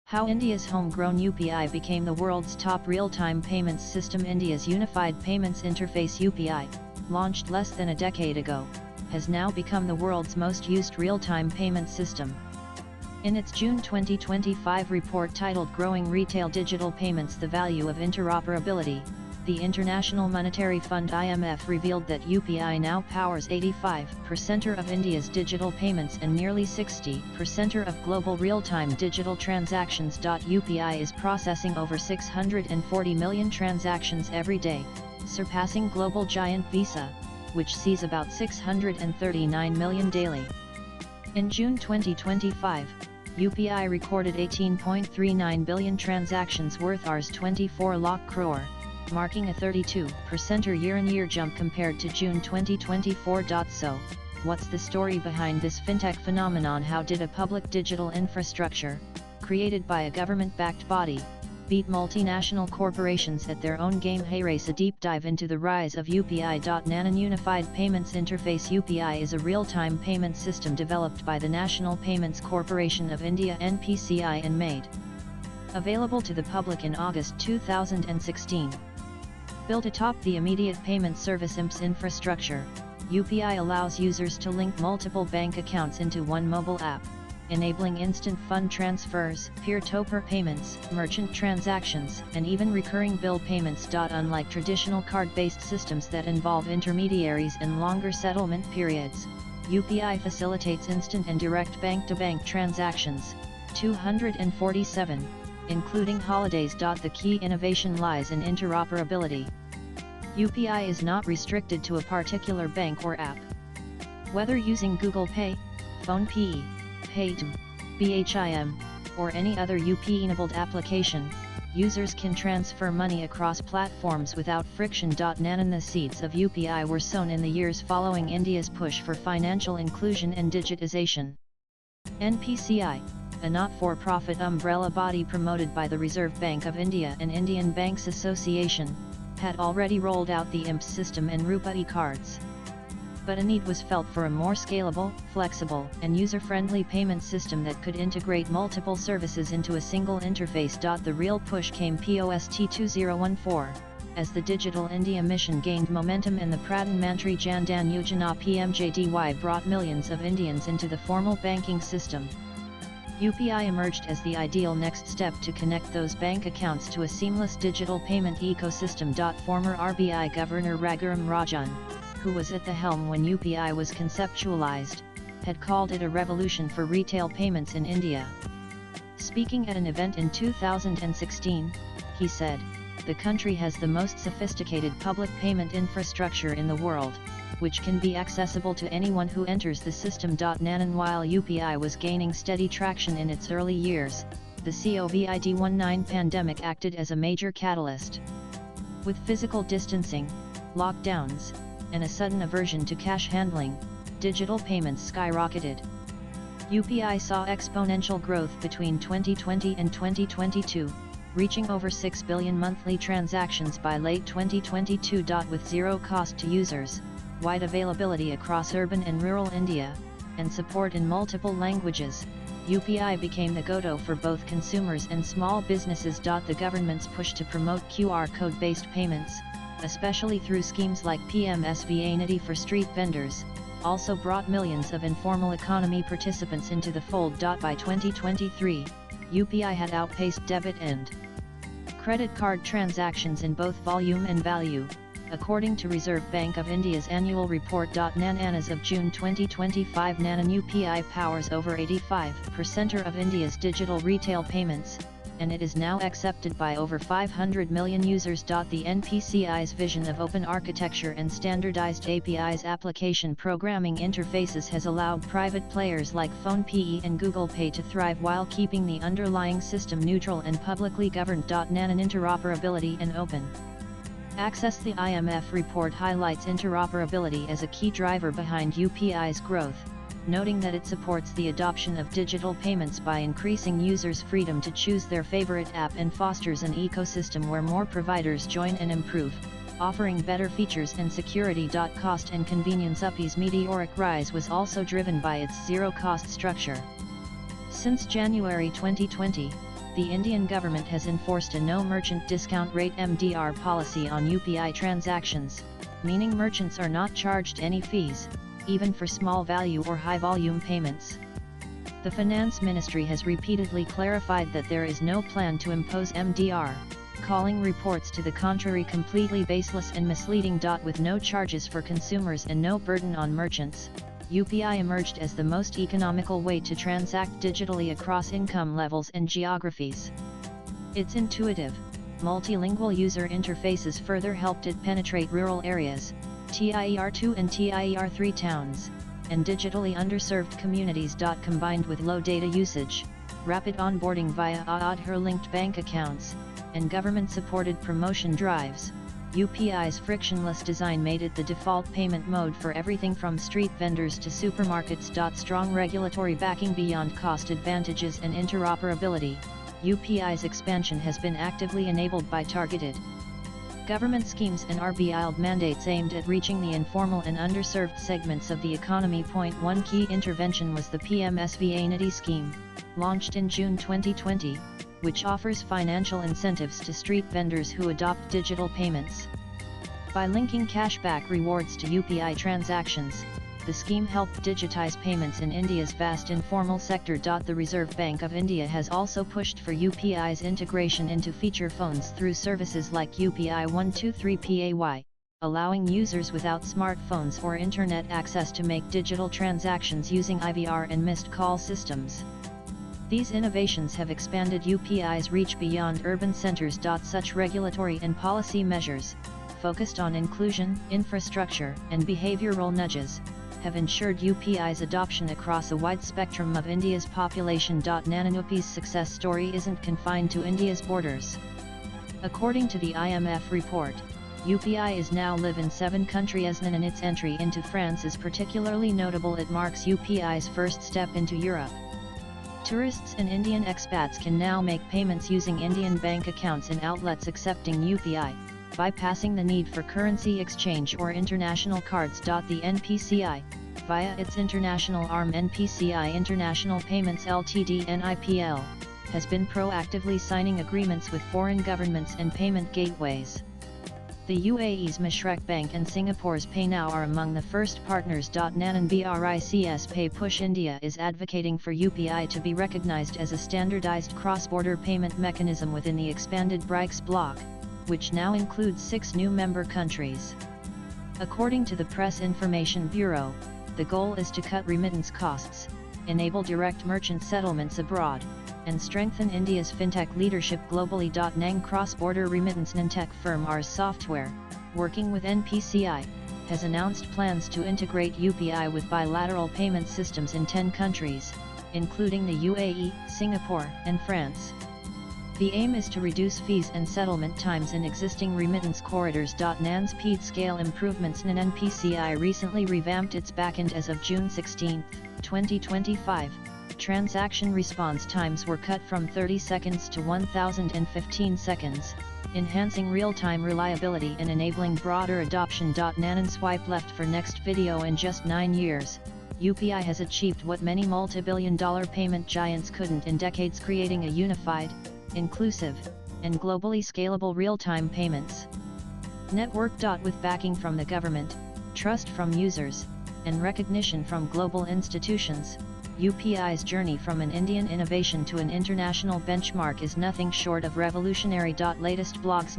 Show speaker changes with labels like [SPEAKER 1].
[SPEAKER 1] How India's homegrown UPI became the world's top real-time payments system. India's Unified Payments Interface UPI, launched less than a decade ago, has now become the world's most used real-time payment system. In its June 2025 report titled Growing Retail Digital Payments: The Value of Interoperability, the International Monetary Fund (IMF) revealed that UPI now powers 85% of India's digital payments and nearly 60% of global real-time digital transactions. UPI is processing over 640 million transactions every day, surpassing global giant Visa, which sees about 639 million daily. In June 2025, UPI recorded 18.39 billion transactions worth Rs 24 lakh crore, marking a 32% year-on-year jump compared to June 2024. So, what's the story behind this fintech phenomenon? How did a public digital infrastructure, created by a government-backed body, beat multinational corporations at their own game? Hey race, a deep dive into the rise of UPI. NAN Unified Payments Interface UPI is a real-time payment system developed by the National Payments Corporation of India (NPCI) and made available to the public in August 2016. Built atop the immediate payment service IMPS infrastructure, UPI allows users to link multiple bank accounts into one mobile app, enabling instant fund transfers, peer-to-peer payments, merchant transactions, and even recurring bill payments. Unlike traditional card-based systems that involve intermediaries and longer settlement periods, UPI facilitates instant and direct bank-to-bank transactions, 247, including holidays. The key innovation lies in interoperability. UPI is not restricted to a particular bank or app. Whether using Google Pay, PhonePe, Paytm, BHIM, or any other UPI-enabled application, users can transfer money across platforms without friction. NAN The seeds of UPI were sown in the years following India's push for financial inclusion and digitization. NPCI, a not-for-profit umbrella body promoted by the Reserve Bank of India and Indian Banks Association, had already rolled out the IMPS system and RuPay cards. But a need was felt for a more scalable, flexible, and user-friendly payment system that could integrate multiple services into a single interface. The real push came post-2014, as the Digital India mission gained momentum and the Pradhan Mantri Jan Dhan Yojana (PMJDY) brought millions of Indians into the formal banking system. UPI emerged as the ideal next step to connect those bank accounts to a seamless digital payment ecosystem. Former RBI Governor Raghuram Rajan, who was at the helm when UPI was conceptualized, had called it a revolution for retail payments in India. Speaking at an event in 2016, he said, "The country has the most sophisticated public payment infrastructure in the world, which can be accessible to anyone who enters the system." NAN While UPI was gaining steady traction in its early years, the COVID-19 pandemic acted as a major catalyst. With physical distancing, lockdowns, and a sudden aversion to cash handling, digital payments skyrocketed. UPI saw exponential growth between 2020 and 2022, reaching over 6 billion monthly transactions by late 2022. With zero cost to users, wide availability across urban and rural India, and support in multiple languages, UPI became the go-to for both consumers and small businesses. The government's push to promote QR code-based payments, especially through schemes like PMSVANity for street vendors, also brought millions of informal economy participants into the fold. By 2023, UPI had outpaced debit and credit card transactions in both volume and value, according to Reserve Bank of India's annual report. NAN As of June 2025, NAN UPI powers over 85% of India's digital retail payments, and it is now accepted by over 500 million users. The NPCI's vision of open architecture and standardized APIs application programming interfaces has allowed private players like PhonePe and Google Pay to thrive while keeping the underlying system neutral and publicly governed. NAN interoperability and open access. The IMF report highlights interoperability as a key driver behind UPI's growth, noting that it supports the adoption of digital payments by increasing users' freedom to choose their favorite app and fosters an ecosystem where more providers join and improve, offering better features and security. Cost and convenience. UPI's meteoric rise was also driven by its zero-cost structure. Since January 2020, The Indian government has enforced a no merchant discount rate (MDR) policy on UPI transactions, meaning merchants are not charged any fees, even for small value or high volume payments. The Finance Ministry has repeatedly clarified that there is no plan to impose MDR, calling reports to the contrary completely baseless and misleading. With no charges for consumers and no burden on merchants, UPI emerged as the most economical way to transact digitally across income levels and geographies. Its intuitive, multilingual user interfaces further helped it penetrate rural areas, Tier 2 and Tier 3 towns, and digitally underserved communities. Combined with low data usage, rapid onboarding via Aadhaar-linked bank accounts, and government-supported promotion drives, UPI's frictionless design made it the default payment mode for everything from street vendors to supermarkets. Strong regulatory backing beyond cost advantages and interoperability, UPI's expansion has been actively enabled by targeted government schemes and RBI mandates aimed at reaching the informal and underserved segments of the economy. One key intervention was the PMSVA Nidhi scheme, launched in June 2020, which offers financial incentives to street vendors who adopt digital payments. By linking cashback rewards to UPI transactions, the scheme helped digitize payments in India's vast informal sector. The Reserve Bank of India has also pushed for UPI's integration into feature phones through services like UPI 123 PAY, allowing users without smartphones or internet access to make digital transactions using IVR and missed call systems. These innovations have expanded UPI's reach beyond urban centers. Such regulatory and policy measures, focused on inclusion, infrastructure, and behavioral nudges, have ensured UPI's adoption across a wide spectrum of India's population. UPI's success story isn't confined to India's borders. According to the IMF report, UPI is now live in 7 countries, and its entry into France is particularly notable. It marks UPI's first step into Europe. Tourists and Indian expats can now make payments using Indian bank accounts in outlets accepting UPI, bypassing the need for currency exchange or international cards. The NPCI, via its international arm NPCI International Payments Ltd (NIPL), has been proactively signing agreements with foreign governments and payment gateways. The UAE's Mashreq Bank and Singapore's PayNow are among the first partners. Nanan BRICS Pay Push India is advocating for UPI to be recognized as a standardized cross-border payment mechanism within the expanded BRICS bloc, which now includes 6 new member countries. According to the Press Information Bureau, the goal is to cut remittance costs, enable direct merchant settlements abroad, and strengthen India's fintech leadership globally. Nang cross-border remittance tech firm Ars Software, working with NPCI, has announced plans to integrate UPI with bilateral payment systems in 10 countries, including the UAE, Singapore, and France. The aim is to reduce fees and settlement times in existing remittance corridors. Nan speed scale improvements. NPCI recently revamped its backend as of June 16, 2025. Transaction response times were cut from 30 seconds to 1015 seconds, enhancing real-time reliability and enabling broader adoption. Nanan swipe left for next video. In just 9 years, UPI has achieved what many multi-billion-dollar payment giants couldn't in decades, creating a unified, inclusive, and globally scalable real-time payments network. With backing from the government, trust from users, and recognition from global institutions, UPI's journey from an Indian innovation to an international benchmark is nothing short of revolutionary. Latest blogs.